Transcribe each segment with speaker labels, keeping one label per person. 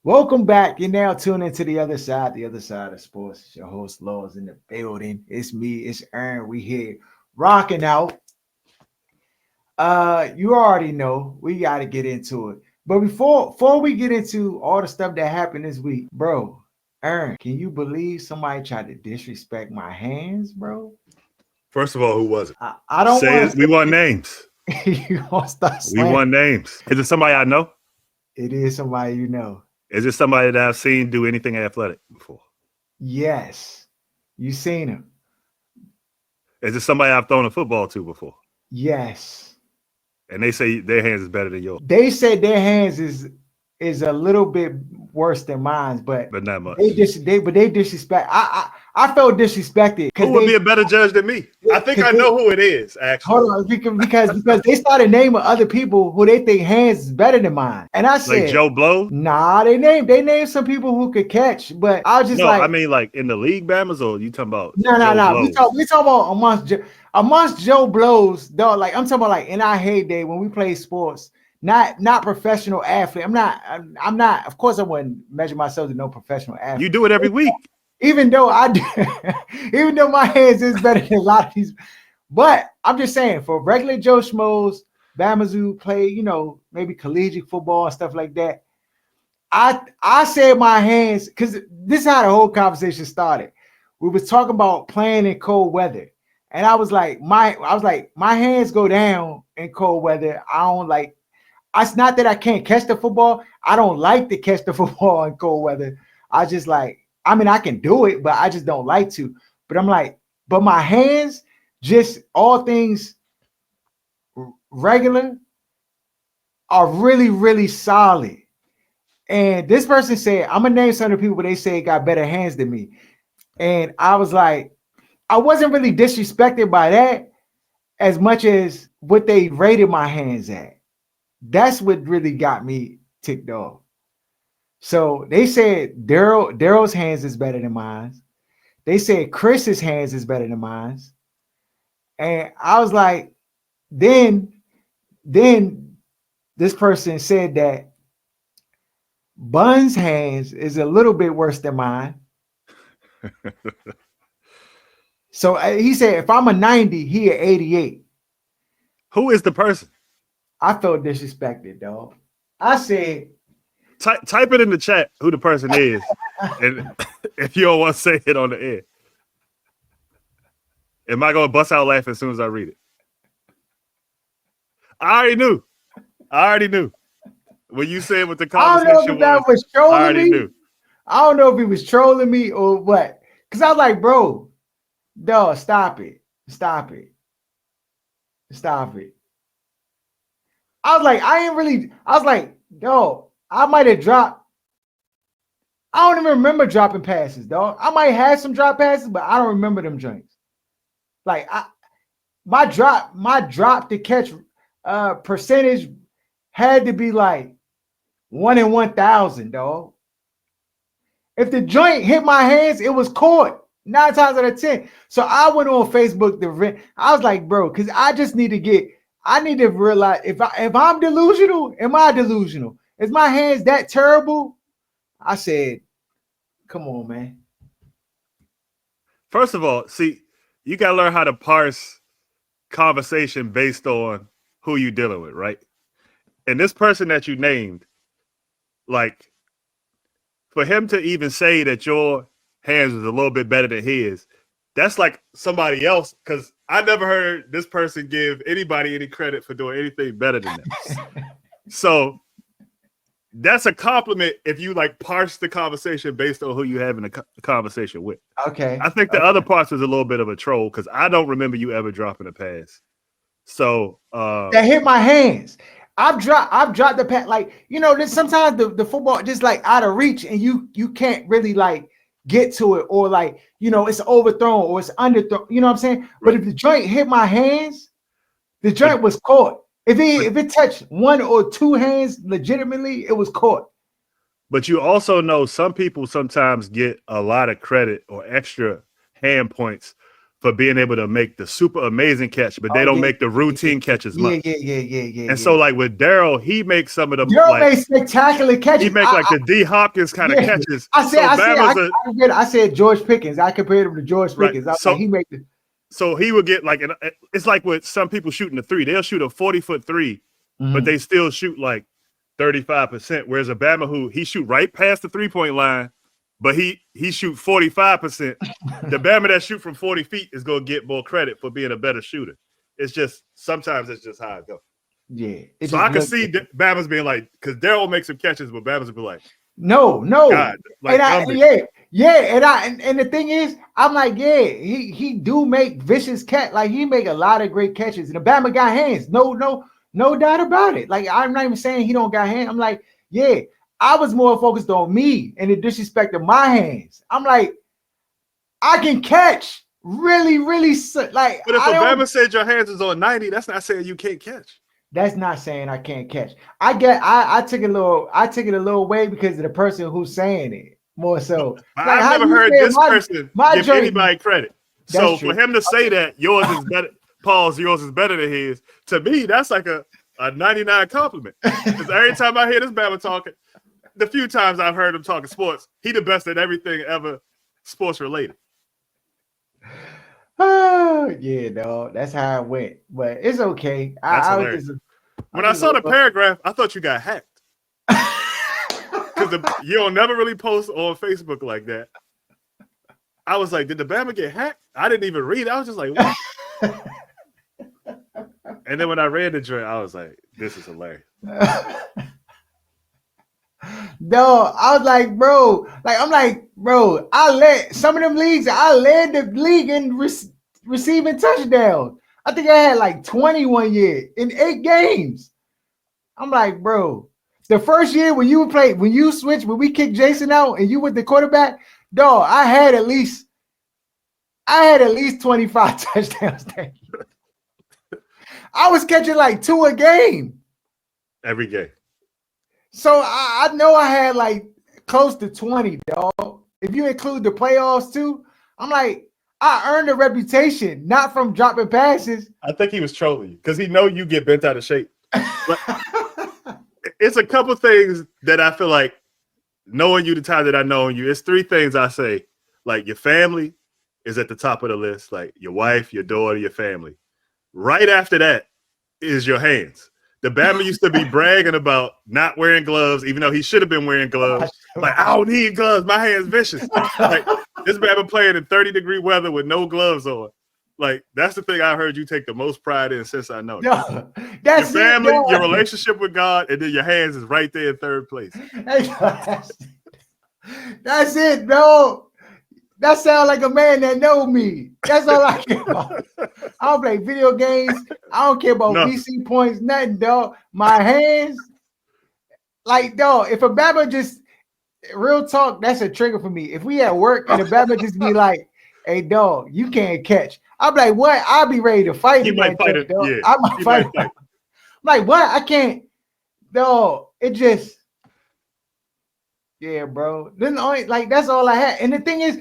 Speaker 1: Welcome back. You're now tuning into the other side of sports. It's your host, Laws, in the building. It's me, it's Aaron. We here rocking out. You already know we got to get into it. But before we get into all the stuff that happened this week, bro, Aaron, can you believe somebody tried to disrespect my hands, bro?
Speaker 2: First of all, who was it?
Speaker 1: I don't
Speaker 2: Say
Speaker 1: want
Speaker 2: it. We want
Speaker 1: to
Speaker 2: names.
Speaker 1: you gonna start
Speaker 2: We
Speaker 1: slandering.
Speaker 2: want names. Is it somebody I know?
Speaker 1: It is somebody you know.
Speaker 2: Is it somebody that I've seen do anything athletic before?
Speaker 1: Yes. You seen him.
Speaker 2: Is it somebody I've thrown a football to before?
Speaker 1: Yes.
Speaker 2: And they say their hands is better than yours,
Speaker 1: They said their hands is a little bit worse than mine, but
Speaker 2: but not much.
Speaker 1: they disrespect. I felt disrespected
Speaker 2: Who would be a better judge than me? I think I know who it is, actually.
Speaker 1: Hold on, because they started naming other people who they think hands is better than mine, and I said
Speaker 2: Like Joe Blow?
Speaker 1: Nah, they named some people who could catch, but I was just
Speaker 2: No,
Speaker 1: like,
Speaker 2: I mean like in the league, Bammers, or you talking about
Speaker 1: no.
Speaker 2: Joe
Speaker 1: We
Speaker 2: Blows?
Speaker 1: talk about amongst Joe Blows, though. Like I'm talking about like in our heyday when we played sports, not professional athlete. I'm not. Of course, I wouldn't measure myself to no professional athlete.
Speaker 2: You do it every week.
Speaker 1: Even though I do, even though my hands is better than a lot of these, but I'm just saying for regular Joe Schmoes, Bama's who play, maybe collegiate football and stuff like that. I said my hands because this is how the whole conversation started. We was talking about playing in cold weather, and I was like, my hands go down in cold weather. I don't like. It's not that I can't catch the football. I don't like to catch the football in cold weather. I just like. I mean, I can do it, but I just don't like to. But I'm like, but my hands, just all things regular, are really, really solid. And this person said, I'm gonna name some of the people they say got better hands than me. And I was like, I wasn't really disrespected by that as much as what they rated my hands at. That's what really got me ticked off. So they said Daryl's hands is better than mine. They said Chris's hands is better than mine. And I was like, then this person said that Bun's hands is a little bit worse than mine. So he said, if I'm a 90, he an 88.
Speaker 2: Who is the person?
Speaker 1: I felt disrespected, dog. I said,
Speaker 2: type it in the chat who the person is, and if you don't want to say it on the air, am I gonna bust out laughing as soon as I read it? I already knew. When you said what the conversation was
Speaker 1: trolling
Speaker 2: I already knew.
Speaker 1: I don't know if he was trolling me or what. Because I was like, bro, dog, stop it. I was like, dog, I might have dropped. I don't even remember dropping passes, dog. I might have some drop passes, but I don't remember them joints. Like my drop to catch percentage had to be like 1 in 1,000, dog. If the joint hit my hands, it was caught 9 times out of 10. So I went on Facebook I was like, bro, because I need to realize if I'm delusional, am I delusional? Is my hands that terrible? I said, come on, man.
Speaker 2: First of all, see, you got to learn how to parse conversation based on who you're dealing with, right? And this person that you named, like, for him to even say that your hands is a little bit better than his, that's like somebody else, because I never heard this person give anybody any credit for doing anything better than them. So that's a compliment if you like parse the conversation based on who you having a conversation with.
Speaker 1: Okay.
Speaker 2: I think the other parts was a little bit of a troll because I don't remember you ever dropping a pass. So
Speaker 1: that hit my hands. I've dropped the pass. Like, there's sometimes the football just like out of reach and you can't really like get to it, or like, it's overthrown or it's underthrown. You know what I'm saying? Right. But if the joint hit my hands, the joint was caught. If it touched 1 or 2 hands legitimately, it was caught.
Speaker 2: But you also know some people sometimes get a lot of credit or extra hand points for being able to make the super amazing catch, but they don't make the routine catches much.
Speaker 1: Yeah.
Speaker 2: And so, like with Daryl, he makes some of them
Speaker 1: Daryl made spectacular catches.
Speaker 2: He make like the D Hopkins kind of catches.
Speaker 1: I said George Pickens. I compared him to George Pickens.
Speaker 2: Right.
Speaker 1: Like, he made the.
Speaker 2: So he would get like it's like with some people shooting a three. They'll shoot a 40-foot three, but they still shoot like 35%. Whereas Obama, he shoot right past the 3-point line, but he shoot 45%. The Bama that shoot from 40 feet is gonna get more credit for being a better shooter. It's just sometimes it's just how it goes.
Speaker 1: Yeah.
Speaker 2: So I can see Bama's being like, because Daryl makes some catches, but Bama's be like,
Speaker 1: no.
Speaker 2: God, like,
Speaker 1: and the thing is, I'm like, he do make vicious catch. Like, he make a lot of great catches, and the Bama got hands. No doubt about it. Like, I'm not even saying he don't got hands. I'm like, yeah. I was more focused on me and the disrespect of my hands. I'm like, I can catch really, like.
Speaker 2: But if Obama said your hands is on 90, that's not saying you can't catch.
Speaker 1: That's not saying I can't catch. I took it a little way because of the person who's saying it more so.
Speaker 2: Like, I've never heard this person give anybody credit. So for him to say that yours is better, Paul's yours is better than his, to me, that's like a 99 compliment. Because every time I hear this Bama talking, the few times I've heard him talking sports, he the best at everything ever sports related.
Speaker 1: Oh, yeah, dog. That's how it went. But it's okay.
Speaker 2: When I saw the paragraph, I thought you got hacked. Because you don't never really post on Facebook like that. I was like, did the Bama get hacked? I didn't even read it. I was just like, what? And then when I read the joint, I was like, this is hilarious.
Speaker 1: No, I was like, bro, I led some of them leagues. I led the league in receiving touchdowns. I think I had like 21 year in 8 games. I'm like, bro, the first year when you switched, when we kicked Jason out and you were the quarterback, dog, I had at least 25 touchdowns that year. I was catching like 2 a game.
Speaker 2: Every game.
Speaker 1: So I know I had like close to 20, dog. If you include the playoffs too, I'm like, I earned a reputation, not from dropping passes.
Speaker 2: I think he was trolling you because he know you get bent out of shape. But it's a couple things that I feel like, knowing you the time that I know you, it's 3 things I say. Like, your family is at the top of the list, like your wife, your daughter, your family. Right after that is your hands. The Bama used to be bragging about not wearing gloves, even though he should have been wearing gloves. Like, I don't need gloves. My hand's vicious. Like, this Bama playing in 30-degree weather with no gloves on. Like, that's the thing I heard you take the most pride in since I know you.
Speaker 1: No, that's
Speaker 2: your family, your relationship with God, and then your hands is right there in 3rd place.
Speaker 1: That's it, bro. That sounds like a man that know me. That's all I care about. I don't play video games. I don't care about VC points, nothing, dog. My hands, like, dog, if a Bama just, real talk, that's a trigger for me. If we at work and the Bama just be like, hey, dog, you can't catch. I'm like, what? I'll be ready to fight.
Speaker 2: He might fight it, yeah.
Speaker 1: I might fight. I'm like, what? I can't. Dog, it just, yeah, bro. Then that's all I had. And the thing is,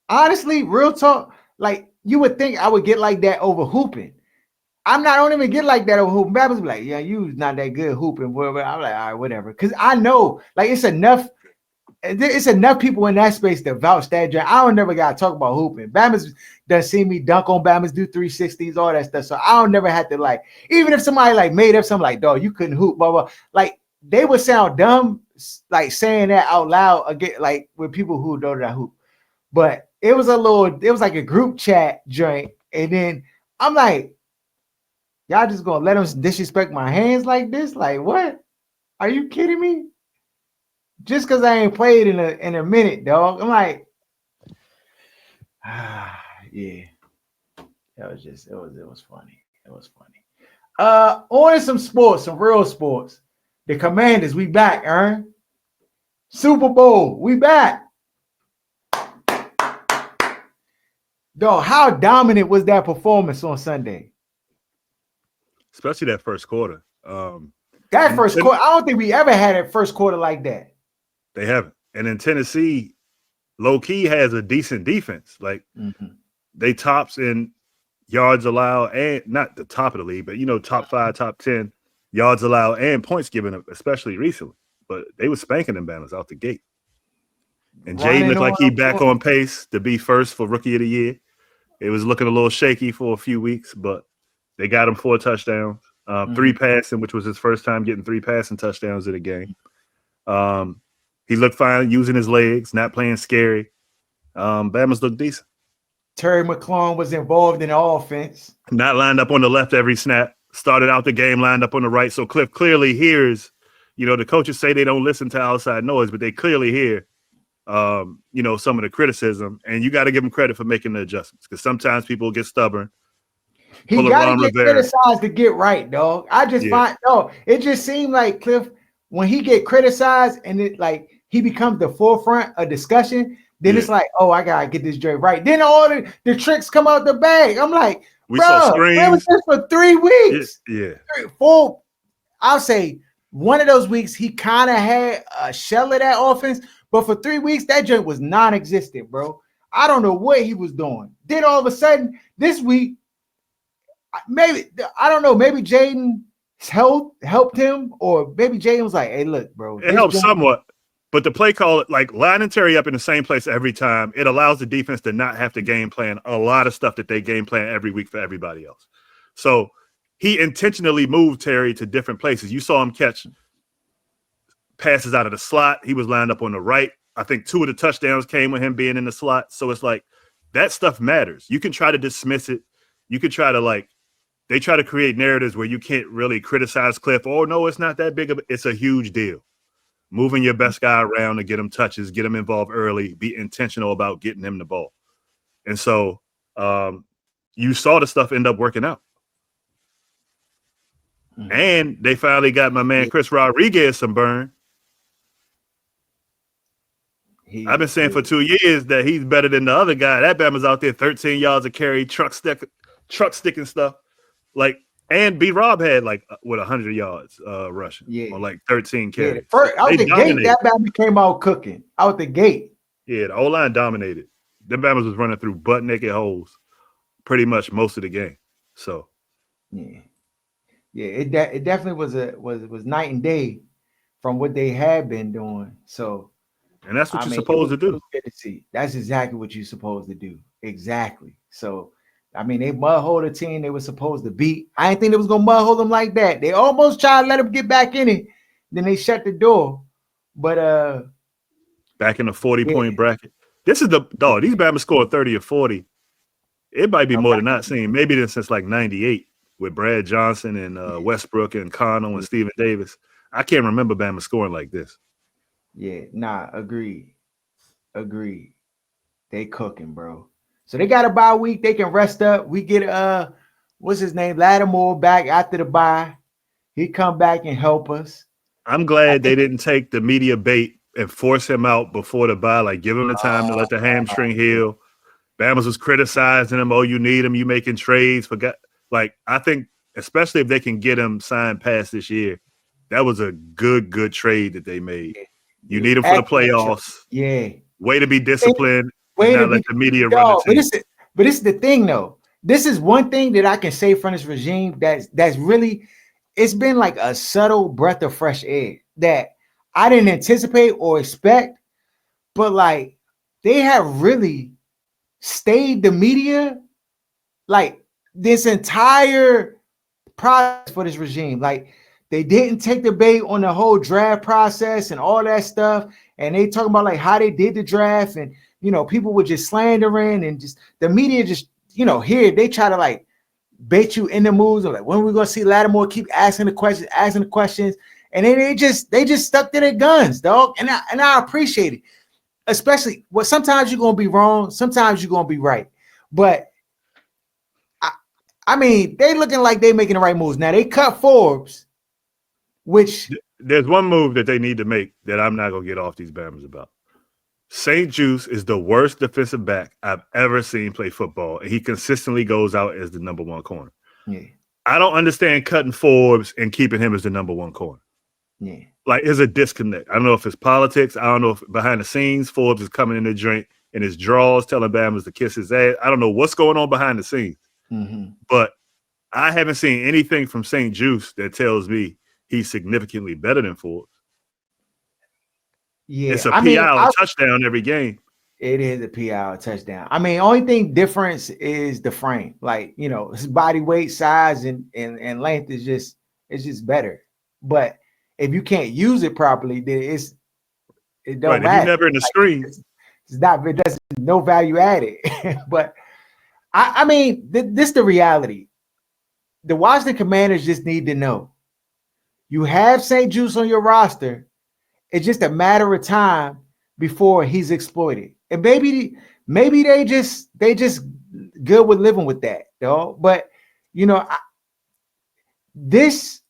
Speaker 1: honestly, real talk, like, you would think I would get like that over hooping. I don't even get like that over hooping. Bama's be like, yeah, you not that good hooping, whatever. I'm like, all right, whatever. Because I know, like, it's enough people in that space to vouch that. I don't never got to talk about hooping. Bama's done seen me dunk on Bama's, do 360s, all that stuff. So I don't never have to, like, even if somebody like made up something like, dog, you couldn't hoop, blah, blah. Like, they would sound dumb, like, saying that out loud again, like, with people who know that hoop. But it was like a group chat joint. And then I'm like, y'all just gonna let them disrespect my hands like this? Like, what? Are you kidding me? Just because I ain't played in a minute, dog. I'm like, yeah. It was funny. It was funny. On to some sports, some real sports. The Commanders, we back, Ern. Super Bowl, we back. Dog, how dominant was that performance on Sunday?
Speaker 2: Especially that first quarter.
Speaker 1: That first quarter, I don't think we ever had a first quarter like that.
Speaker 2: They haven't. And in Tennessee, low-key has a decent defense. Like, they tops in yards allowed, and not the top of the league, but top 5, top 10 yards allowed and points given up, especially recently. But they were spanking them Bama's out the gate. And Jaden
Speaker 1: Running
Speaker 2: looked
Speaker 1: on
Speaker 2: like he back
Speaker 1: them.
Speaker 2: on pace to be first for rookie of the year. It was looking a little shaky for a few weeks, but they got him 4 touchdowns, 3 passing, which was his first time getting 3 passing touchdowns in a game. He looked fine using his legs, not playing scary. Bama's looked decent.
Speaker 1: Terry McLaurin was involved in the offense.
Speaker 2: Not lined up on the left every snap. Started out the game lined up on the right. So Cliff clearly hears, the coaches say they don't listen to outside noise, but they clearly hear, some of the criticism. And you got to give him credit for making the adjustments because sometimes people get stubborn.
Speaker 1: He got to get criticized to get right, dog. I just it just seemed like Cliff, when he get criticized and it like he becomes the forefront of discussion, then it's like, oh, I gotta get this joint right. Then all the tricks come out the bag. I'm like,
Speaker 2: we saw screens.
Speaker 1: Where was this for 3 weeks?
Speaker 2: Yeah.
Speaker 1: 4. I'll say one of those weeks he kind of had a shell of that offense, but for 3 weeks that joint was non-existent, bro. I don't know what he was doing. Then all of a sudden this week, maybe I don't know. Maybe Jaden helped him, or maybe Jaden was like, "Hey, look, bro."
Speaker 2: It helps somewhat, but the play call, like lining Terry up in the same place every time, it allows the defense to not have to game plan a lot of stuff that they game plan every week for everybody else. So he intentionally moved Terry to different places. You saw him catch passes out of the slot. He was lined up on the right. I think 2 of the touchdowns came with him being in the slot. So it's like that stuff matters. You can try to dismiss it. You could try to they try to create narratives where you can't really criticize Cliff. Oh, no, it's not that big of it's a huge deal. Moving your best guy around to get him touches, get him involved early, be intentional about getting him the ball. And so you saw the stuff end up working out. And they finally got my man Chris Rodriguez some burn. I've been saying for 2 years that he's better than the other guy. That Bama's out there 13 yards a carry, truck sticking stuff. And B Rob had 100 yards rushing on 13 carries.
Speaker 1: Out the gate, that Bama came out cooking. Out the gate.
Speaker 2: Yeah, the O-line dominated. The Bama was running through butt naked holes pretty much most of the game. So
Speaker 1: it definitely was night and day from what they had been doing. So
Speaker 2: and that's what you're supposed to do.
Speaker 1: That's exactly what you're supposed to do. Exactly. So they mud-hold a team they were supposed to beat. I didn't think they was going to mud-hold them like that. They almost tried to let them get back in it. Then they shut the door. But
Speaker 2: back in the 40-point bracket. This is these Bama scored 30 or 40. It might be more than not seen. Maybe than since 98 with Brad Johnson and Westbrook and Connell and Stephen Davis. I can't remember Bama scoring like this.
Speaker 1: Yeah, agreed. They cooking, bro. So they got a bye week. They can rest up. We get what's his name? Lattimore back after the bye. He come back and help us.
Speaker 2: I'm glad they didn't take the media bait and force him out before the bye. Give him the time to let the hamstring heal. Bama's was criticizing him. Oh, you need him. You making trades. I think, especially if they can get him signed past this year, that was a good trade that they made. You need him for the playoffs.
Speaker 1: Yeah.
Speaker 2: Way to be disciplined. Not let the media run the team.
Speaker 1: But this is the thing, though. This is one thing that I can say from this regime that's really, it's been like a subtle breath of fresh air that I didn't anticipate or expect, but they have really stayed the media this entire process for this regime. They didn't take the bait on the whole draft process and all that stuff. And they talking about how they did the draft and, people were just slandering and just the media just, here they try to bait you in the moves of when are we going to see Lattimore keep asking the questions. And then they just stuck to their guns, dog. And I appreciate it. Especially sometimes you're going to be wrong. Sometimes you're going to be right. But they looking like they making the right moves. Now they cut Forbes, which
Speaker 2: there's one move that they need to make that I'm not going to get off these Bammers about. St. Juice is the worst defensive back I've ever seen play football, and he consistently goes out as the number one corner.
Speaker 1: Yeah.
Speaker 2: I don't understand cutting Forbes and keeping him as the number one corner.
Speaker 1: Yeah.
Speaker 2: There's a disconnect. I don't know if it's politics. I don't know if behind the scenes Forbes is coming in the joint and his draws telling Bama's to kiss his ass. I don't know what's going on behind the scenes, but I haven't seen anything from St. Juice that tells me he's significantly better than Forbes.
Speaker 1: Yeah,
Speaker 2: it's a
Speaker 1: I mean,
Speaker 2: PI or touchdown every game.
Speaker 1: It is a PI or touchdown. I mean, only thing difference is the frame. Like, you know, his body weight, size, and length is just better. But if you can't use it properly, then it don't
Speaker 2: Right. If
Speaker 1: matter.
Speaker 2: you're never in the screen,
Speaker 1: it's not. It doesn't no value added. But I mean, this the reality. The Washington Commanders just need to know you have St. Juice on your roster. It's just a matter of time before he's exploited. And maybe they just good with living with that, though. But you know,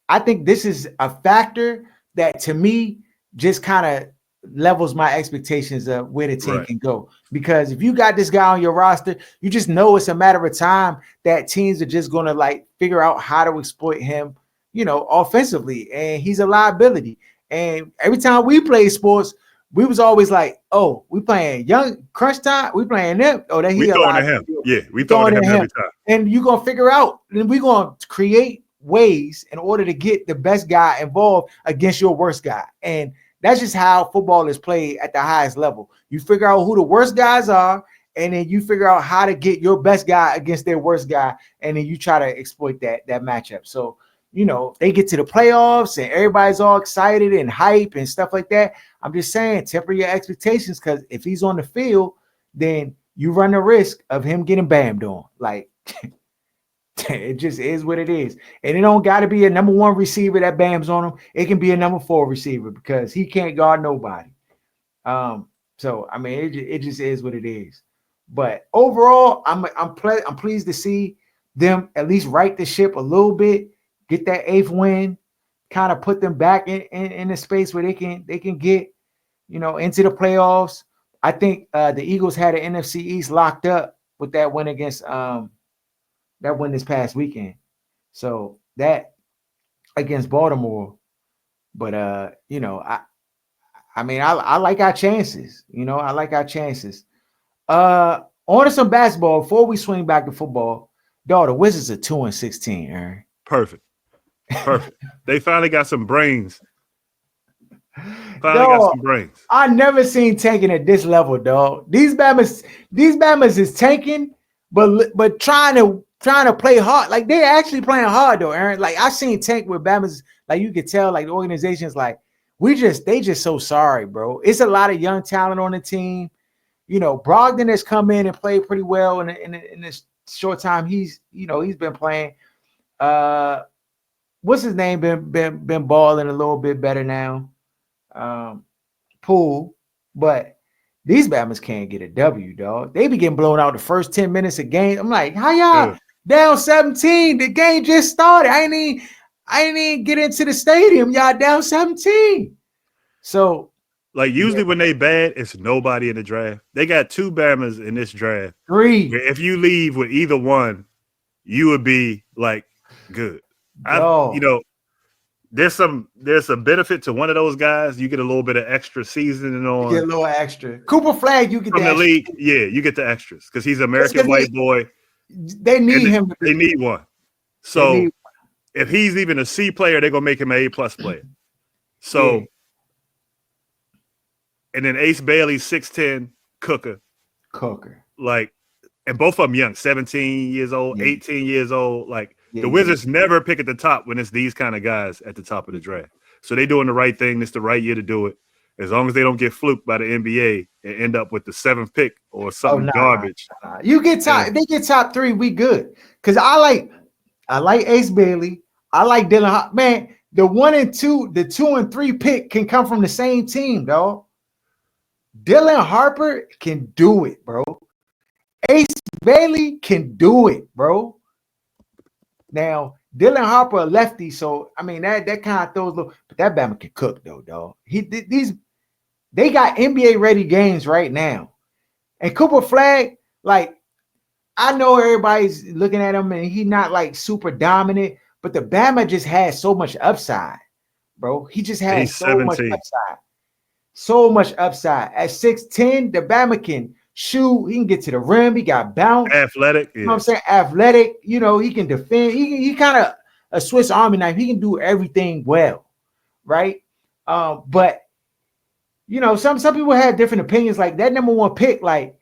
Speaker 1: I think this is a factor that to me just kind of levels my expectations of where the team can go. Because if you got this guy on your roster, you just know it's a matter of time that teams are just going to like figure out how to exploit him, you know, offensively. And he's a liability. And every time we play sports, we was always like, oh, we playing young crunch time. We playing them. Oh, that he
Speaker 2: throwing to him. Yeah, we throwing to him every time.
Speaker 1: And you're going to figure out, and we're going to create ways in order to get the best guy involved against your worst guy. And that's just how football is played at the highest level. You figure out who the worst guys are, and then you figure out how to get your best guy against their worst guy, and then you try to exploit that matchup. So, you know, they get to the playoffs and everybody's all excited and hype and stuff like that. I'm just saying, temper your expectations, because if he's on the field, then you run the risk of him getting bammed on. Like, it just is what it is. And it don't got to be a number one receiver that bams on him. It can be a number 4 receiver because he can't guard nobody. So, I mean, it just is what it is. But overall, I'm pleased to see them at least right the ship a little bit, get that 8th win, kind of put them back in a space where they can get, you know, into the playoffs. I think the Eagles had an NFC East locked up with that win against that win this past weekend. So that against Baltimore. But you know, I mean, I like our chances. You know, I like our chances. On to some basketball before we swing back to football. Dog, the Wizards are 2-16, Aaron.
Speaker 2: Perfect. They finally got some brains. Got some brains.
Speaker 1: I never seen tanking at this level, dog. These Bamas is tanking, but trying to play hard. Like, they're actually playing hard though, Aaron. Like, I seen tank with Bamas, like you could tell, like the organization's like, they just so sorry, bro. It's a lot of young talent on the team. You know, Brogdon has come in and played pretty well in this short time he's been playing. What's his name? Been balling a little bit better now. Poole, but these Bamas can't get a W, dog. They be getting blown out the first 10 minutes of game. I'm like, how y'all down 17? The game just started. I ain't even get into the stadium. Y'all down 17. So,
Speaker 2: like, usually when they bad, it's nobody in the draft. They got 2 Bamas in this draft.
Speaker 1: 3.
Speaker 2: If you leave with either one, you would be like, good. You know, there's a benefit to one of those guys. You get a little bit of extra seasoning on.
Speaker 1: You get a little extra. Cooper Flag, you get
Speaker 2: from the league. Yeah, you get the extras because he's an American white boy.
Speaker 1: They need him.
Speaker 2: They need one. So if he's even a C player, they're gonna make him an A+ player. So, and then Ace Bailey, 6'10", cooker. Like, and both of them young, 17 years old, 18 years old. Like, the Wizards never pick at the top when it's these kind of guys at the top of the draft. So they're doing the right thing. It's the right year to do it. As long as they don't get fluked by the NBA and end up with the 7th pick or something garbage.
Speaker 1: You get top. If they get top 3, we good. Because I like Ace Bailey. I like Dylan. Man, the 1 and 2, the 2 and 3 pick can come from the same team, dog. Dylan Harper can do it, bro. Ace Bailey can do it, bro. Now, Dylan Harper a lefty, so I mean that kind of throws a little, but that Bama can cook though, dog. They got NBA ready games right now. And Cooper Flag, like, I know everybody's looking at him and he's not like super dominant, but the Bama just has so much upside, bro. He just has so much upside. So much upside. At 6'10", the Bama can shoot. He can get to the rim. He got bounce.
Speaker 2: Athletic,
Speaker 1: You know what I'm
Speaker 2: yeah.
Speaker 1: saying? Athletic. You know, he can defend. He kind of a Swiss Army knife. He can do everything well, right? But you know, some people have different opinions. Like that number one pick, like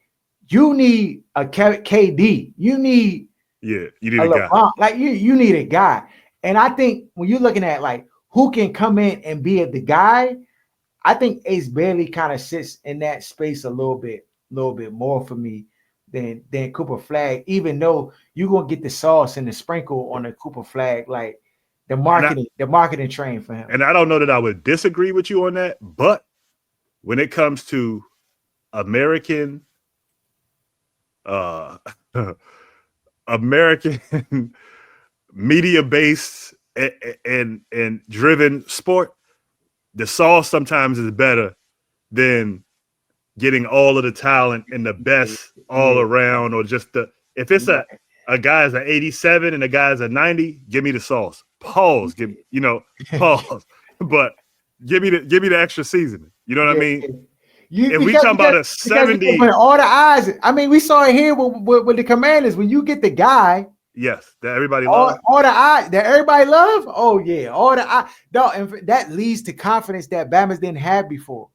Speaker 1: you need a KD. You need
Speaker 2: Yeah, you need
Speaker 1: a
Speaker 2: a guy.
Speaker 1: LeBron. Like you need a guy. And I think when you're looking at like who can come in and be the guy, I think Ace Bailey kind of sits in that space a little bit more for me than Cooper Flag, even though you're gonna get the sauce and the sprinkle on the Cooper Flag, like
Speaker 2: And I
Speaker 1: the marketing train for him.
Speaker 2: and I don't know that I would disagree with you on that, but when it comes to American uh American media based and driven sport, the sauce sometimes is better than getting all of the talent and the best all
Speaker 1: Yeah,
Speaker 2: around, or just the if it's
Speaker 1: right.
Speaker 2: a guy's an 87 and a guy's a 90, give me the sauce. Pause. Give pause. But give me the extra seasoning. You know what I
Speaker 1: Yeah,
Speaker 2: mean?
Speaker 1: you
Speaker 2: If we talking about a
Speaker 1: because you
Speaker 2: 70,
Speaker 1: open all the eyes. I mean, we saw it here with the Commanders. When you get the guy,
Speaker 2: yes, that everybody loves.
Speaker 1: all the eyes that everybody love. Oh yeah, all the eye. No, and that leads to confidence that Bama's didn't have before.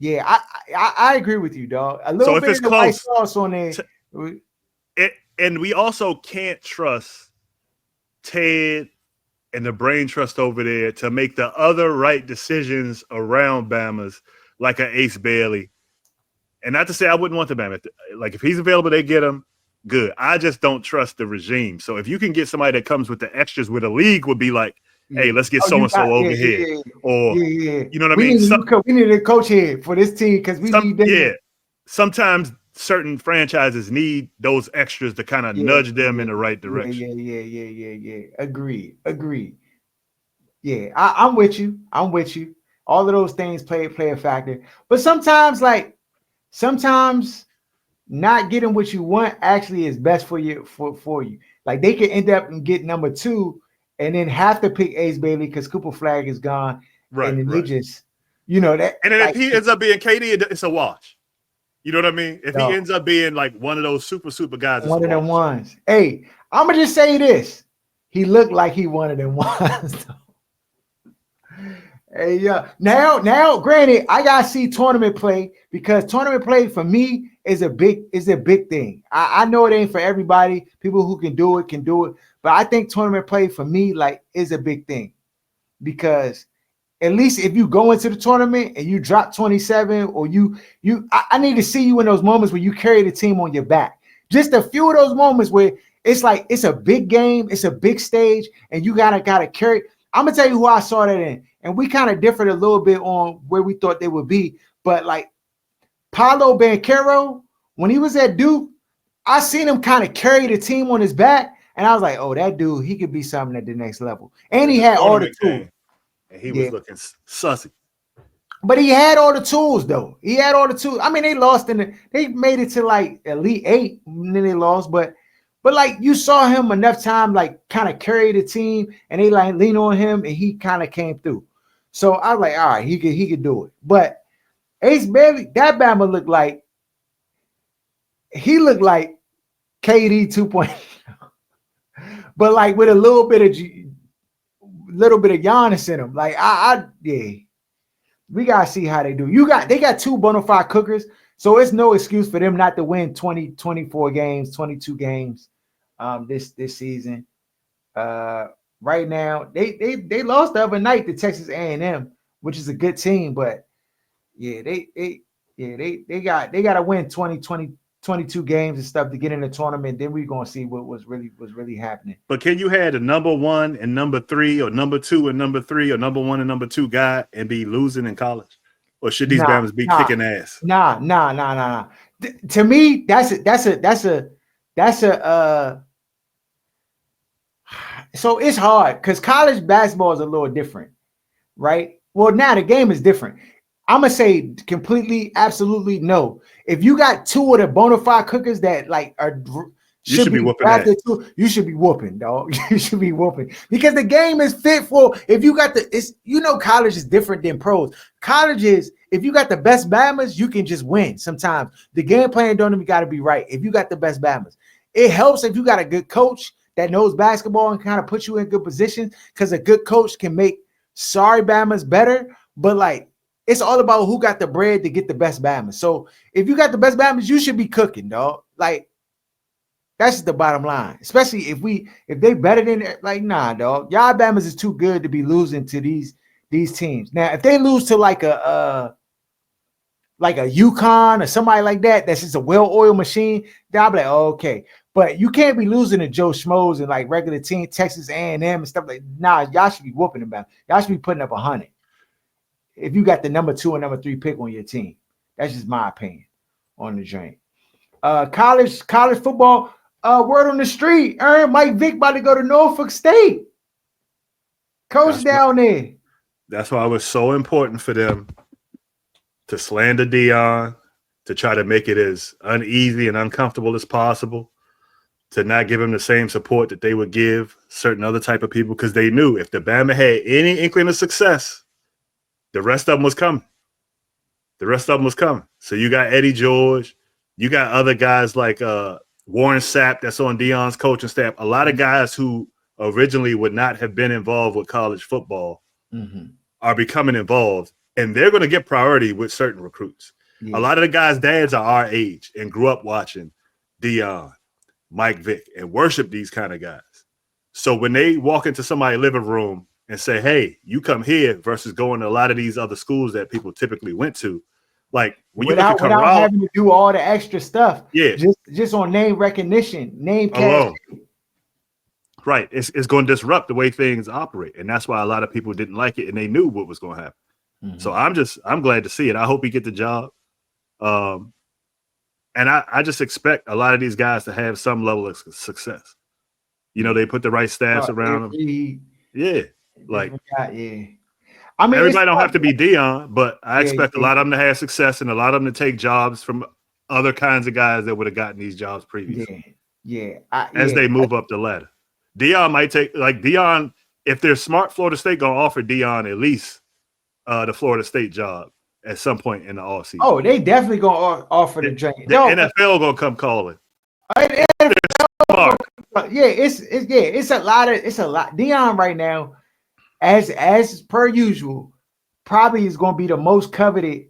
Speaker 1: Yeah, I agree with you, dog. A
Speaker 2: So
Speaker 1: little
Speaker 2: if
Speaker 1: bit
Speaker 2: it's
Speaker 1: of the white
Speaker 2: close,
Speaker 1: sauce on there.
Speaker 2: and we also can't trust Ted and the brain trust over there to make the other right decisions around Bama's, like a Ace Bailey. And not to say I wouldn't want the Bama. Like if he's available, they get him. Good. I just don't trust the regime. So if you can get somebody that comes with the extras, where the league would be like, hey, let's get so and so over here, or you know what I mean?
Speaker 1: We need a coach here for this team because we need them.
Speaker 2: Yeah. Sometimes certain franchises need those extras to kind of nudge them in the right direction.
Speaker 1: Yeah. Agreed. Yeah, I'm with you. All of those things play a factor. But sometimes not getting what you want actually is best for you for you. Like they could end up and get number two and then have to pick Ace Bailey because Cooper Flag is gone.
Speaker 2: Right.
Speaker 1: And then they just, you know, that
Speaker 2: and then
Speaker 1: like,
Speaker 2: if he ends up being KD, it's a wash. You know what I mean? If
Speaker 1: no,
Speaker 2: he ends up being like one of those super guys,
Speaker 1: one of them ones. Hey, I'm gonna just say this. He looked like he one of them ones. Hey, yeah. Now, granted, I gotta see tournament play because tournament play for me is a big thing. I know it ain't for everybody. People who can do it, but I think tournament play for me like is a big thing because at least if you go into the tournament and you drop 27 or I need to see you in those moments where you carry the team on your back. Just a few of those moments where it's like it's a big game, it's a big stage, and you gotta carry. I'm gonna tell you who I saw that in, and we kind of differed a little bit on where we thought they would be. But like Paolo Banchero, when he was at Duke, I seen him kind of carry the team on his back, and I was like, "Oh, that dude, he could be something at the next level." And he had all the tools,
Speaker 2: and he was looking sussy.
Speaker 1: But he had all the tools, though. He had all the tools. I mean, they lost they made it to like Elite Eight, and then they lost, but like you saw him enough time, like kind of carry the team, and they like lean on him, and he kind of came through. So I was like, all right, he could do it. But Ace Bailey, that Bama looked like KD 2.0, but like with a little bit of Giannis in him. Like yeah, we gotta see how they do. They got two bona fide cookers, so it's no excuse for them not to win 20, 24 games, 22 games. This season. Right now, they lost the other night to Texas A&M, which is a good team, but yeah, they got to win 22 games and stuff to get in the tournament. Then we're gonna see what was really happening.
Speaker 2: But can you have the number one and number three, or number two and number three, or number one and number two guy and be losing in college? Or should these Bama's be kicking ass?
Speaker 1: Nah. To me, that's a so it's hard because college basketball is a little different, right? Well, now the game is different. I'm gonna say completely, absolutely no. If you got two of the bona fide cookers that like are
Speaker 2: You should be whooping
Speaker 1: drafted too. You should be whooping, dog. You should be whooping because the game is fit for if you got college is different than pros. College is if you got the best bammers, you can just win. Sometimes the game plan don't even got to be right. If you got the best bammers, it helps if you got a good coach that knows basketball and kind of put you in good positions because a good coach can make sorry bammers better. But like it's all about who got the bread to get the best bammers. So if you got the best bammers, you should be cooking, dog. Like. That's just the bottom line. Especially if they better than like nah, dog. Y'all Bamas is too good to be losing to these teams. Now, if they lose to like a UConn or somebody like that, that's just a well-oiled machine, then I'll be like, oh, okay. But you can't be losing to Joe Schmoes and like regular team, Texas A&M and stuff like. Nah, y'all should be whooping them back. Y'all should be putting up 100 if you got the number 2 and number 3 pick on your team. That's just my opinion on the joint. College football. Word on the street, Mike Vick about to go to Norfolk State. Coach down there.
Speaker 2: That's why it was so important for them to slander Deion, to try to make it as uneasy and uncomfortable as possible, to not give him the same support that they would give certain other type of people, because they knew if the Bama had any inkling of success, the rest of them was coming. So you got Eddie George, you got other guys like Warren Sapp that's on Deion's coaching staff, a lot of guys who originally would not have been involved with college football are becoming involved, and they're going to get priority with certain recruits. Yeah. A lot of the guys' dads are our age and grew up watching Deion, Mike Vick, and worship these kind of guys. So when they walk into somebody's living room and say, hey, you come here versus going to a lot of these other schools that people typically went to, like when
Speaker 1: without having to do all the extra stuff, just on name recognition, name cash.
Speaker 2: Right, it's going to disrupt the way things operate, and that's why a lot of people didn't like it, and they knew what was going to happen. So I'm glad to see it. I hope he get the job, and I just expect a lot of these guys to have some level of success. You know, they put the right staffs around them. I mean, everybody don't have to be Deion, but I expect a lot of them to have success and a lot of them to take jobs from other kinds of guys that would have gotten these jobs previously. As they move up the ladder. Deion might take, like Deion, if they're smart, Florida State going to offer Deion at least the Florida State job at some point in the offseason.
Speaker 1: Oh, they definitely going to offer the joint.
Speaker 2: The NFL going to come calling.
Speaker 1: It's a lot. Deion right now, as per usual, probably is going to be the most coveted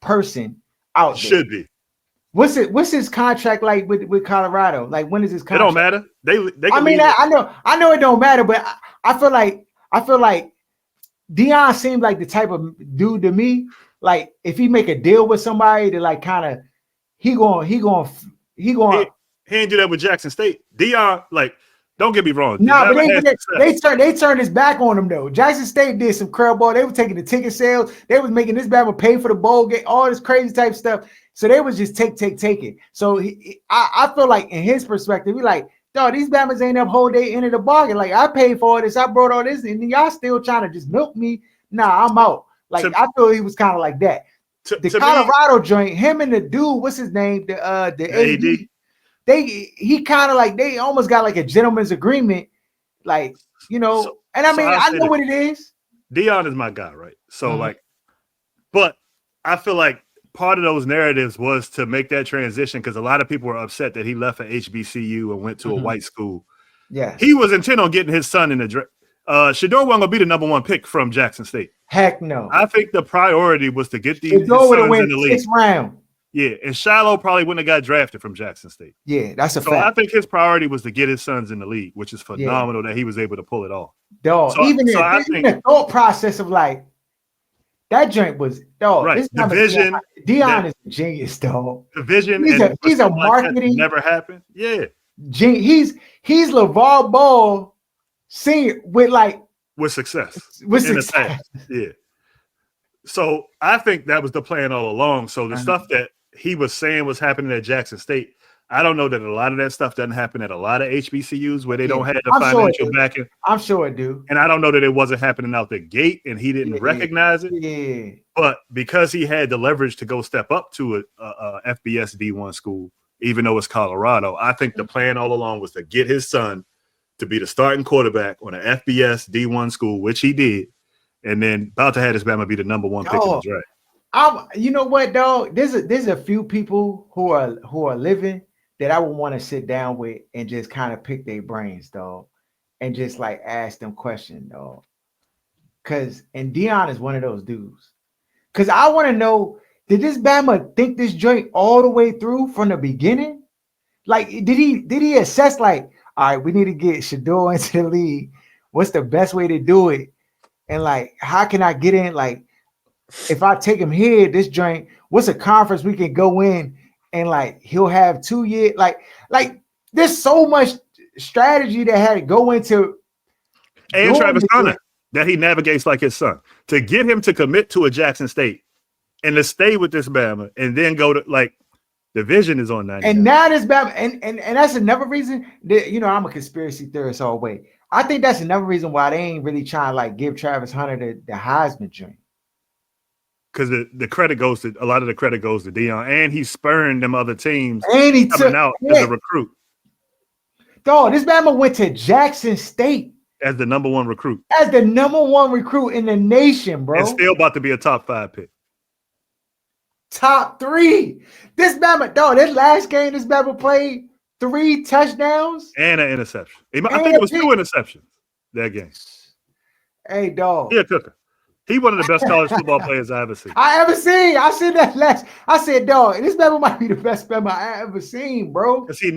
Speaker 1: person out there.
Speaker 2: Should be.
Speaker 1: What's his contract like with Colorado? Like, when is his contract?
Speaker 2: It don't matter. They
Speaker 1: I mean, I know it don't matter, but I feel like Deion seems like the type of dude to me. Like, if he make a deal with somebody to like kind of he ain't
Speaker 2: do that with Jackson State. Deion, like, don't get me wrong.
Speaker 1: But they turned his back on him though. Jackson State did some curveball. They were taking the ticket sales. They was making this Bama pay for the bowl game, all this crazy type stuff. So they was just take it. So I feel like in his perspective, he like, dog, these Bamas ain't up whole day into the bargain. Like, I paid for all this, I brought all this, and y'all still trying to just milk me. Nah, I'm out. Like, I feel he was kind of like that. The Colorado joint, him and the dude, what's his name? The AD. He kind of like, they almost got like a gentleman's agreement, like, you know. I know what it is.
Speaker 2: Deion is my guy, right? So like, but I feel like part of those narratives was to make that transition because a lot of people were upset that he left for HBCU and went to a white school. Yeah, he was intent on getting his son in the draft. Shedeur wasn't gonna be the number 1 pick from Jackson State.
Speaker 1: Heck no.
Speaker 2: I think the priority was to get these sons in the league.
Speaker 1: 6th round.
Speaker 2: Yeah, and Shiloh probably wouldn't have got drafted from Jackson State.
Speaker 1: Yeah, that's a fact.
Speaker 2: I think his priority was to get his sons in the league, which is phenomenal that he was able to pull it off.
Speaker 1: Dog, the thought process of like that joint was dog.
Speaker 2: Right. The vision.
Speaker 1: Deion is a genius, dog.
Speaker 2: The vision.
Speaker 1: He's a marketing.
Speaker 2: Never happened. Yeah.
Speaker 1: He's LeVar Ball senior with
Speaker 2: success.
Speaker 1: With success.
Speaker 2: Yeah. So I think that was the plan all along. So the stuff that he was saying was happening at Jackson State, I don't know that a lot of that stuff doesn't happen at a lot of HBCUs where they don't have the financial backing.
Speaker 1: I'm sure it do.
Speaker 2: And I don't know that it wasn't happening out the gate and he didn't recognize it.
Speaker 1: Yeah.
Speaker 2: But because he had the leverage to go step up to a FBS D1 school even though it's Colorado. I think the plan all along was to get his son to be the starting quarterback on an FBS D1 school, which he did, and then about to have this Bama be the number one pick in the draft.
Speaker 1: You know what, dog? There's a few people who are living that I would want to sit down with and just kind of pick their brains, dog, and just like ask them questions, dog. And Dion is one of those dudes. Cause I want to know, did this Bama think this joint all the way through from the beginning? Like, did he assess like, all right, we need to get Shador into the league. What's the best way to do it? And like, how can I get in? Like, if I take him here, this joint, what's a conference we can go in and like he'll have 2 years? Like there's so much strategy that had to go into.
Speaker 2: And Travis Hunter that he navigates like his son to get him to commit to a Jackson State and to stay with this Bama and then go to like the vision is on 99.
Speaker 1: And now this Bama and that's another reason that, you know, I'm a conspiracy theorist all the way. I think that's another reason why they ain't really trying to like give Travis Hunter the Heisman dream.
Speaker 2: Because the credit goes to a lot of the credit goes to Dion, and he spurned them other teams
Speaker 1: and he
Speaker 2: coming out as a recruit.
Speaker 1: Dog, this Bama went to Jackson State
Speaker 2: as the number one recruit.
Speaker 1: As the number one recruit in the nation, bro.
Speaker 2: And still about to be a top 5 pick.
Speaker 1: Top 3. This Bama, dog, this last game this Bama played, 3 touchdowns.
Speaker 2: And an interception. I think it was 2 interceptions that game.
Speaker 1: Hey, dog.
Speaker 2: Yeah, Cooker. He one of the best college football players I ever seen.
Speaker 1: I said that last. I said, dog, this Bama might be the best Bama I ever seen, bro.
Speaker 2: Because he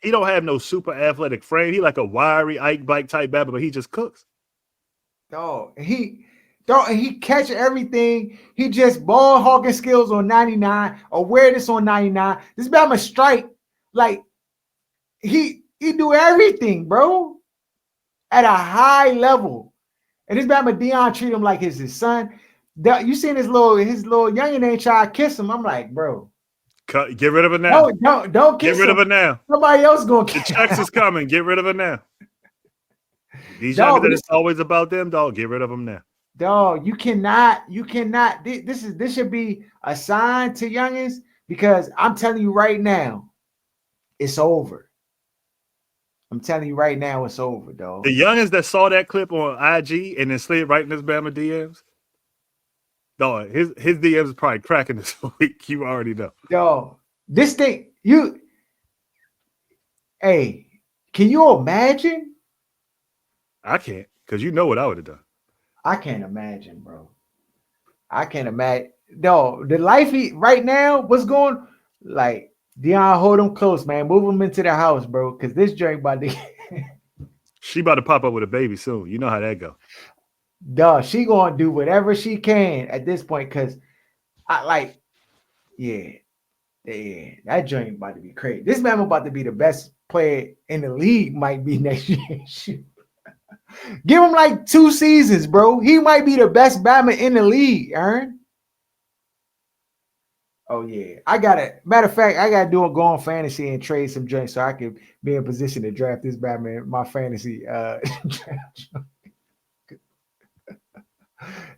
Speaker 2: don't have no super athletic frame. He like a wiry Ike bike type Bama, but he just cooks.
Speaker 1: Dog, he catch everything. He just ball hawking skills on 99, awareness on 99. This Bama strike, like he do everything, bro, at a high level. And this Bama Dion treat him like his son. You seen his little youngin ain't try to kiss him. I'm like, bro,
Speaker 2: get rid of it now.
Speaker 1: Don't kiss him.
Speaker 2: Get rid of it now.
Speaker 1: Somebody else gonna kiss
Speaker 2: him. The checks is coming. Get rid of it now. These youngins that it's always about them, dog. Get rid of them now.
Speaker 1: Dog, you cannot. This should be a sign to youngins, because I'm telling you right now, it's over. I'm telling you right now, it's over, dog.
Speaker 2: The youngins that saw that clip on IG and then slid right in his Bama DMs, dog, his DMs is probably cracking this week. You already know.
Speaker 1: Dog, this thing, hey, can you imagine?
Speaker 2: I can't, because you know what I would have done.
Speaker 1: I can't imagine, bro. I can't imagine. Dog, the life right now, what's going, like, Dion, hold him close, man. Move him into the house, bro, because this joint about to
Speaker 2: she about to pop up with a baby soon. You know how that go.
Speaker 1: Dog, she gonna do whatever she can at this point, because that joint about to be crazy. This man about to be the best player in the league, might be next year. Give him like 2 seasons, bro. He might be the best Bama in the league, Aaron. Oh, yeah. Matter of fact, I got to go on fantasy and trade some joints so I can be in position to draft this Batman, my fantasy draft.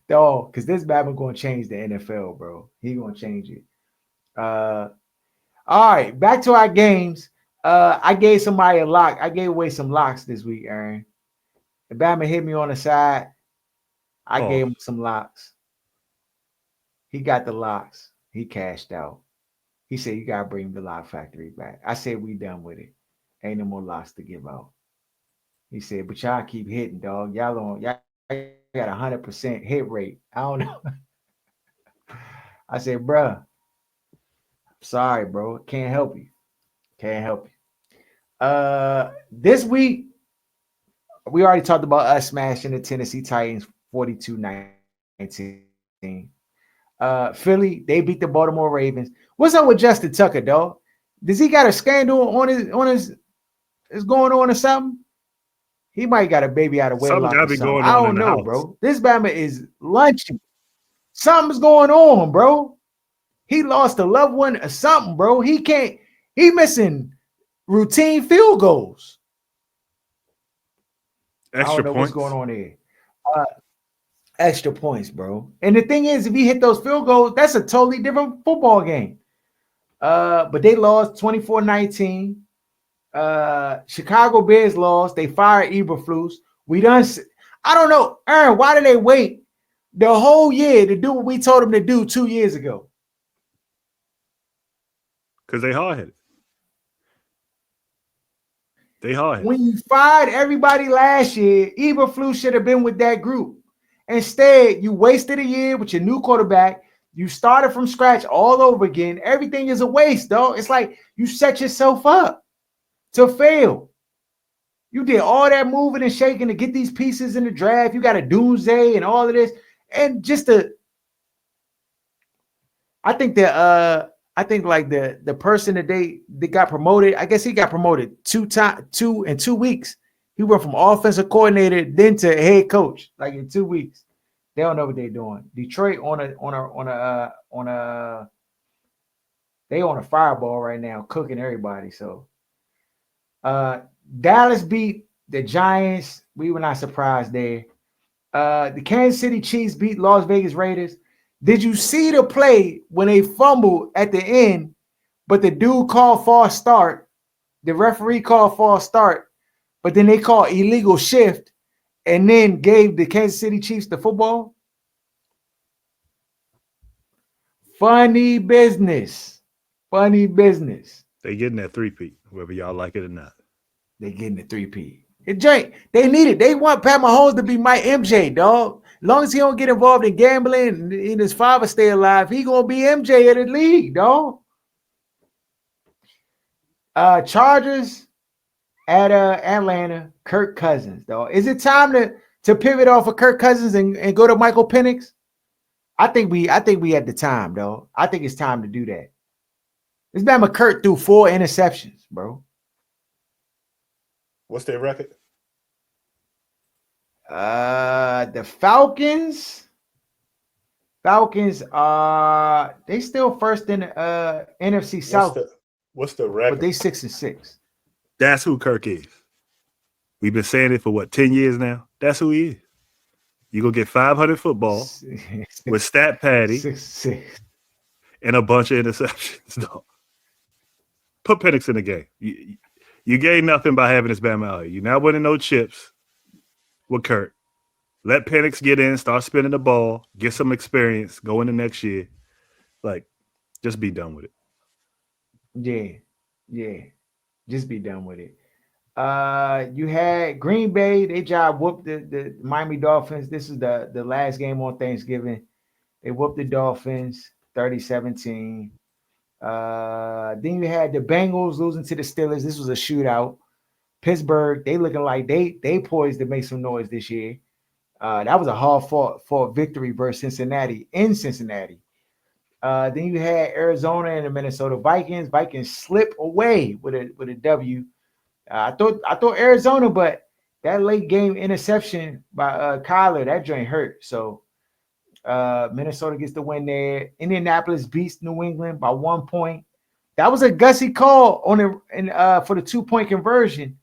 Speaker 1: Dog, because this Batman going to change the NFL, bro. He going to change it. All right, back to our games. I gave somebody a lock. I gave away some locks this week, Aaron. The Batman hit me on the side. I gave him some locks. He got the locks. He cashed out. He said, you got to bring the Lock Factory back. I said, we done with it. Ain't no more locks to give out. He said, but y'all keep hitting, dog. Y'all got 100% hit rate. I don't know. I said, bruh, sorry, bro. Can't help you. This week, we already talked about us smashing the Tennessee Titans 42-19. Philly, they beat the Baltimore Ravens. What's up with Justin Tucker, dog? Does he got a scandal on his is going on or something? He might got a baby out of wedlock. I don't know, bro. This Bama is lunching. Something's going on, bro. He lost a loved one or something, bro. He missing routine field goals.
Speaker 2: Extra
Speaker 1: I don't know
Speaker 2: points.
Speaker 1: What's going on there. Extra points, bro. And the thing is, if he hit those field goals, that's a totally different football game. But they lost 24-19. Chicago Bears lost. They fired Eberflus. We done. I don't know, Aaron. Why did they wait the whole year to do what we told them to do 2 years ago?
Speaker 2: Because they hard headed. They hard headed.
Speaker 1: When you fired everybody last year, Eberflus should have been with that group. Instead, you wasted a year with your new quarterback. You started from scratch all over again. Everything is a waste, though. It's like you set yourself up to fail. You did all that moving and shaking to get these pieces in the draft. You got a doomsday and all of this. And just to, I think that I think like the person that they got promoted, I guess he got promoted 2 weeks. He went from offensive coordinator then to head coach, like in 2 weeks. They don't know what they're doing. Detroit they on a fireball right now, cooking everybody. So Dallas beat the Giants. We were not surprised there. The Kansas City Chiefs beat Las Vegas Raiders. Did you see the play when they fumbled at the end, but the dude called false start? The referee called false start, but then they called illegal shift and then gave the Kansas City Chiefs the football? Funny business. Funny business.
Speaker 2: They getting that 3-peat, whether y'all like it or not.
Speaker 1: They getting the 3P. They need it. They want Pat Mahomes to be my MJ, dog. As long as he don't get involved in gambling and his father stay alive, he gonna be MJ of the league, dog. Chargers at Atlanta, Kirk Cousins, dog. Is it time to pivot off of Kirk Cousins and go to Michael Penix? I think we at the time, dog. I think it's time to do that. This man McCurt threw 4 interceptions, bro.
Speaker 2: What's their record?
Speaker 1: The Falcons are they still first in NFC South.
Speaker 2: What's the record?
Speaker 1: But they 6-6.
Speaker 2: That's who Kirk is. We've been saying it for 10 years now? That's who he is. You go get 500 football with stat patty
Speaker 1: 6-6.
Speaker 2: and a bunch of interceptions. No. Put Penix in the game. You gain nothing by having this Bama out here. You're not winning no chips with Kurt. Let Penix get in, start spinning the ball, get some experience, go into next year. Like, just be done with it.
Speaker 1: Yeah. Just be done with it. You had Green Bay. They job whooped the Miami Dolphins. This is the last game on Thanksgiving. They whooped the Dolphins 30-17. Then you had the Bengals losing to the Steelers. This was a shootout. Pittsburgh, they looking like they poised to make some noise this year. That was a hard fought victory versus Cincinnati in Cincinnati. Then you had Arizona and the Minnesota Vikings. Vikings slip away with a W. I thought Arizona, but that late game interception by Kyler, that joint hurt. So Minnesota gets the win there. Indianapolis beats New England by 1 point. That was a gutsy call for the 2-point conversion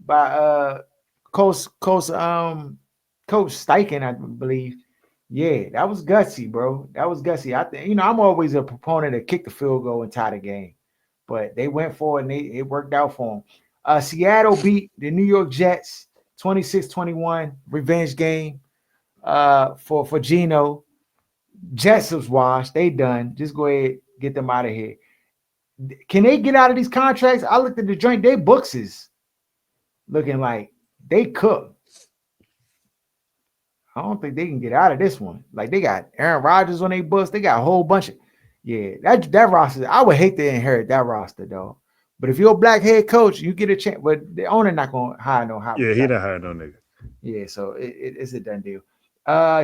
Speaker 1: by Coach Steichen, I believe. Yeah, that was gutsy, bro. That was gutsy. I think I'm always a proponent of kick the field goal and tie the game, but they went for it and it worked out for them. Seattle beat the New York Jets 26-21, revenge game for Geno. Jets was washed. They done. Just go ahead, get them out of here. Can they get out of these contracts? I looked at the joint. They books is looking like they cook. I don't think they can get out of this one. Like they got Aaron Rodgers on their books. They got a whole bunch of that roster. I would hate to inherit that roster though. But if you're a black head coach, you get a chance. But the owner not gonna hire no high.
Speaker 2: Yeah, he not hiring no nigga.
Speaker 1: Yeah, so it's a done deal.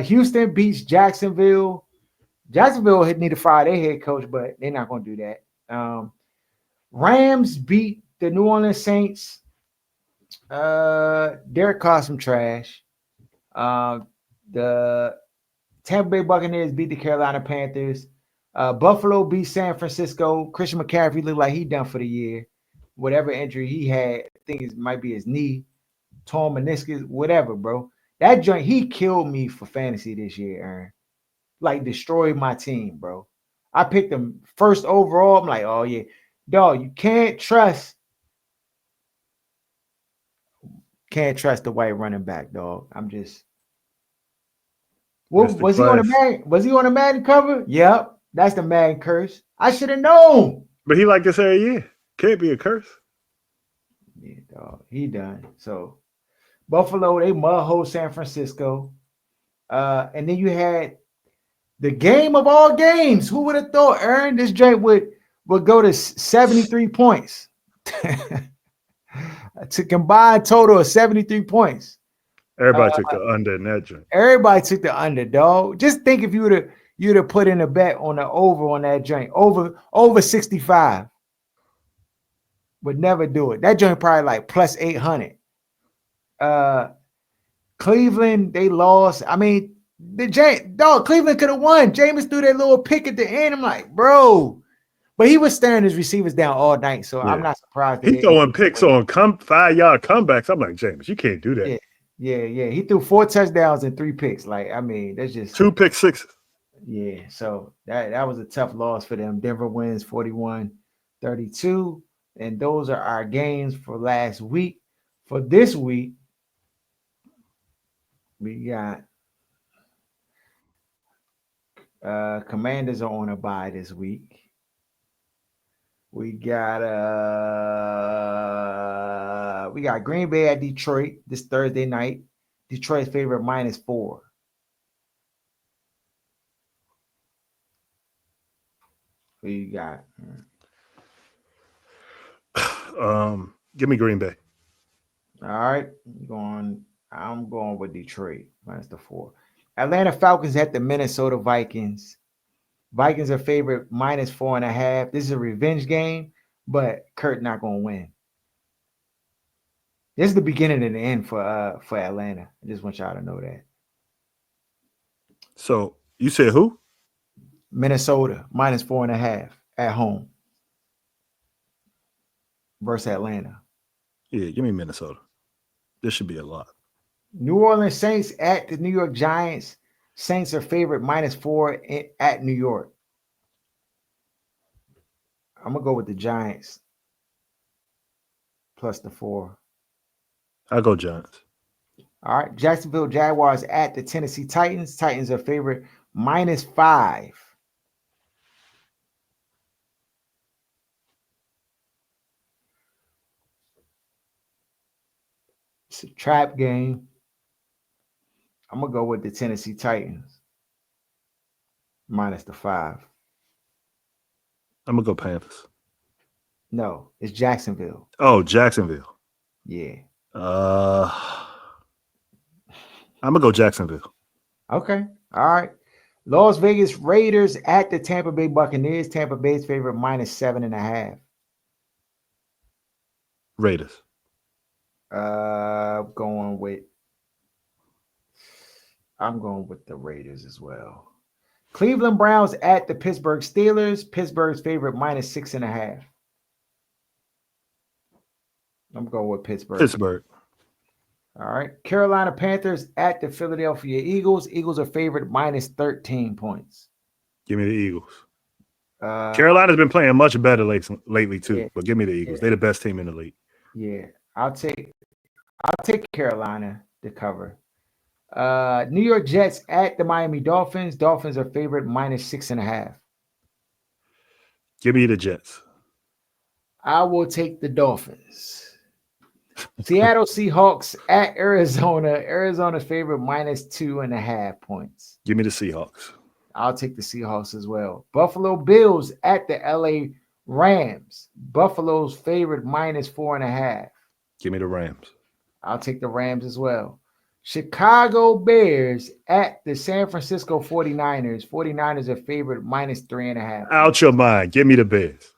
Speaker 1: Houston beats Jacksonville. Jacksonville need to fire their head coach, but they're not gonna do that. Rams beat the New Orleans Saints. Derek Carr some trash. The Tampa Bay Buccaneers beat the Carolina Panthers. Buffalo beat San Francisco. Christian McCaffrey looked like he done for the year. Whatever injury he had, I think it might be his knee, torn meniscus, whatever, bro. That joint, he killed me for fantasy this year, Aaron. Like destroyed my team, bro. I picked him first overall. I'm like, oh yeah, dog, you can't trust the white running back, dog. I'm just. What
Speaker 2: Mr.
Speaker 1: was he on the
Speaker 2: Class.
Speaker 1: Madden? Was he on the Madden cover? Yep, that's the Madden curse. I should have known.
Speaker 2: But he like this every year. Can't be a curse.
Speaker 1: Yeah, dog, he done. So Buffalo, they mudhole San Francisco. And then you had the game of all games. Who would have thought, Aaron, this joint would go to 73 points? To combine total of 73 points.
Speaker 2: Everybody took the under in that joint.
Speaker 1: Everybody took the underdog. Just think if you'd have put in a bet on the over on that joint, over 65. Would never do it. That joint probably like plus 800. Cleveland, they lost. I mean, Cleveland could have won. Jameis threw that little pick at the end. I'm like, bro. But he was staring his receivers down all night, so yeah. I'm not surprised.
Speaker 2: He throwing picks on 5-yard comebacks. I'm like, Jameis, you can't do that.
Speaker 1: Yeah. He threw 4 touchdowns and 3 picks. Like, I mean, that's just
Speaker 2: 2 pick sixes.
Speaker 1: Yeah, so that was a tough loss for them. Denver wins 41-32. And those are our games for last week. For this week, we got Commanders are on a bye this week. We got Green Bay at Detroit this Thursday night. Detroit's favorite -4. Who you got?
Speaker 2: Give me Green Bay.
Speaker 1: All right, I'm going with Detroit -4. Atlanta Falcons at the Minnesota Vikings. Vikings are favorite -4.5. This is a revenge game, but Kurt not going to win. This is the beginning and the end for Atlanta. I just want y'all to know that.
Speaker 2: So you said who?
Speaker 1: Minnesota -4.5 at home versus Atlanta.
Speaker 2: Yeah, give me Minnesota. This should be a lot.
Speaker 1: New Orleans Saints at the New York Giants. Saints are favorite -4 at New York. I'm going to go with the Giants plus the 4.
Speaker 2: I'll go Giants.
Speaker 1: All right. Jacksonville Jaguars at the Tennessee Titans. Titans are favorite -5. It's a trap game. I'm going to go with the Tennessee Titans -5.
Speaker 2: I'm going to go Panthers.
Speaker 1: No, it's Jacksonville.
Speaker 2: Oh, Jacksonville.
Speaker 1: Yeah.
Speaker 2: I'm going to go Jacksonville.
Speaker 1: Okay. All right. Las Vegas Raiders at the Tampa Bay Buccaneers. Tampa Bay's favorite -7.5.
Speaker 2: Raiders.
Speaker 1: I'm going with the Raiders as well. Cleveland Browns at the Pittsburgh Steelers. Pittsburgh's favorite -6.5. I'm going with Pittsburgh.
Speaker 2: Pittsburgh.
Speaker 1: All right. Carolina Panthers at the Philadelphia Eagles. Eagles are favorite -13 points.
Speaker 2: Give me the Eagles. Carolina's been playing much better lately too,
Speaker 1: yeah,
Speaker 2: but give me the Eagles. They're the best team in the league.
Speaker 1: Yeah, I'll take Carolina to cover. New York Jets at the Miami Dolphins. Dolphins are favorite -6.5.
Speaker 2: Give me the Jets.
Speaker 1: I will take the Dolphins. Seattle Seahawks at Arizona. Arizona's favorite -2.5 points.
Speaker 2: Give me the Seahawks.
Speaker 1: I'll take the Seahawks as well. Buffalo Bills at the LA Rams. Buffalo's favorite -4.5.
Speaker 2: Give me the Rams.
Speaker 1: I'll take the Rams as well. Chicago Bears at the San Francisco 49ers. 49ers are favorite -3.5.
Speaker 2: Out your mind. Give me the Bears.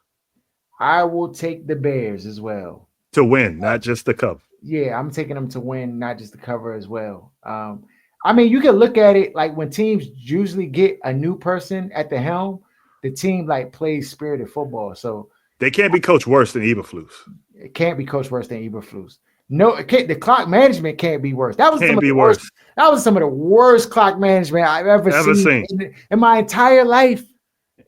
Speaker 1: I will take the Bears as well.
Speaker 2: To win, not just the cover.
Speaker 1: Yeah, I'm taking them to win, not just the cover as well. I mean, you can look at it like when teams usually get a new person at the helm, the team like plays spirited football. So
Speaker 2: they can't be coached worse than Eberflus.
Speaker 1: It can't be coached worse than Eberflus. No, it can't. The clock management can't be worse. That was
Speaker 2: can't
Speaker 1: some of
Speaker 2: be
Speaker 1: the
Speaker 2: worse.
Speaker 1: worst. That was some of the worst clock management I've ever seen. In my entire life.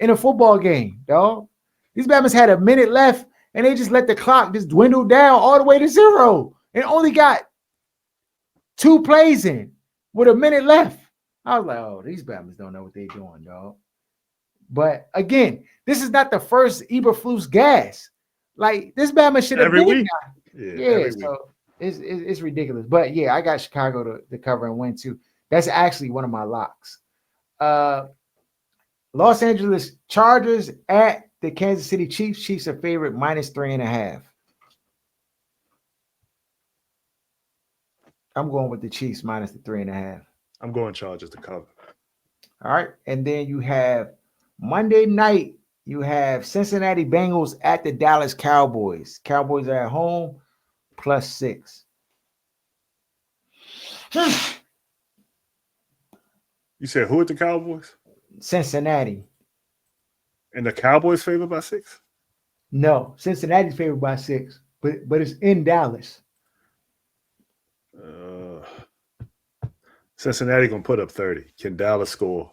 Speaker 1: in a football game, dog. These Bama's had a minute left, and they just let the clock just dwindle down all the way to 0 and only got 2 plays in with a minute left. I was like, oh, these Bama's don't know what they're doing, dog. But again, this is not the first Eberflus gas. Like this Bama should have
Speaker 2: Every
Speaker 1: been.
Speaker 2: week.
Speaker 1: Yeah, so it's ridiculous. But yeah, I got Chicago to cover and win too. That's actually one of my locks. Los Angeles Chargers at the Kansas City Chiefs. Chiefs are favorite -3.5. I'm going with the Chiefs minus the 3.5.
Speaker 2: I'm going Chargers to cover.
Speaker 1: All right. And then you have Monday night, you have Cincinnati Bengals at the Dallas Cowboys. Cowboys are at home +6.
Speaker 2: You said who at the Cowboys?
Speaker 1: Cincinnati.
Speaker 2: And the Cowboys favored by 6?
Speaker 1: No, Cincinnati's favored by 6, but it's in Dallas.
Speaker 2: Cincinnati gonna put up 30. Can Dallas score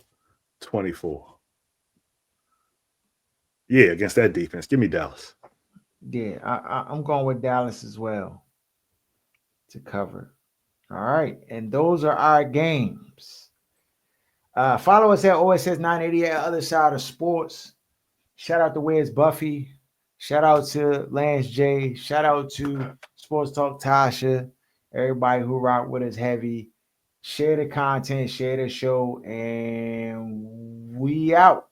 Speaker 2: 24? Yeah, against that defense. Give me Dallas.
Speaker 1: Yeah, I'm going with Dallas as well to cover. All right, and those are our games. Follow us at OSS 980 at Other Side of Sports. Shout out to Where's Buffy. Shout out to Lance J. Shout out to Sports Talk Tasha. Everybody who rock with us heavy. Share the content, share the show, and we out.